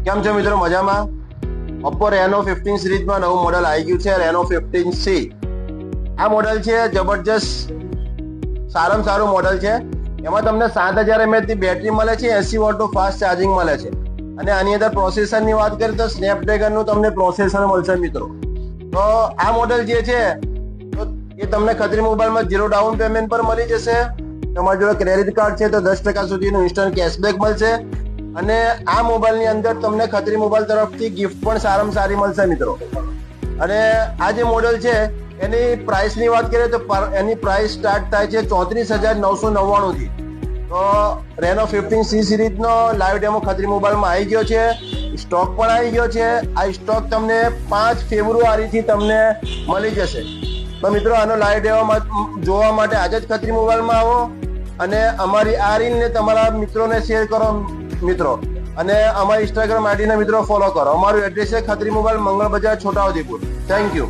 કેમ છો મિત્રો, મજામાં? ઓપ્પો રેનો 15 સિરીઝમાં નવું મોડલ આવી ગયું છે, રેનો 15C. આ મોડલ છે જબરજસ્ત, સારામાં સારું મોડલ છે. એમાં તમને 7000 mAh ની બેટરી મળે છે, 80 વોટનું ફાસ્ટ ચાર્જિંગ મળે છે. અને આની અંદર પ્રોસેસરની વાત કરીએ તો સ્નેપડ્રેગનનું તમને પ્રોસેસર મળશે મિત્રો. તો આ મોડલ જે છે તો એ તમને ખત્રી મોબાઈલમાં 0 ડાઉન પેમેન્ટ પર મળી જશે. તમારી જોડે ક્રેડિટ કાર્ડ છે તો 10% સુધીનું ઇન્સ્ટન્ટ કેશબેક મળશે. અને આ મોબાઈલની અંદર તમને ખત્રી મોબાઈલ તરફથી ગિફ્ટ પણ સારામાં સારી મળશે મિત્રો. અને આ જે મોડલ છે એની પ્રાઇસની વાત કરીએ તો એની પ્રાઇસ સ્ટાર્ટ થાય છે 34,999 થી. તો રેનો 15C સિરીઝનો લાઈવ ડેમો ખત્રી મોબાઈલમાં આવી ગયો છે, સ્ટોક પણ આવી ગયો છે. આ સ્ટોક તમને 5 ફેબ્રુઆરીથી તમને મળી જશે. તો મિત્રો આનો લાઈવ ડેમો જોવા માટે આજે જ ખત્રી મોબાઈલમાં આવો અને અમારી આ રીલને તમારા મિત્રોને શેર કરો મિત્રો. અને અમારી ઇન્સ્ટાગ્રામ આઈડીના મિત્રો ફોલો કરો. અમારું એડ્રેસ છે ખત્રી મોબાઈલ, મંગળ બજાર, છોટાઉદેપુર. Thank you.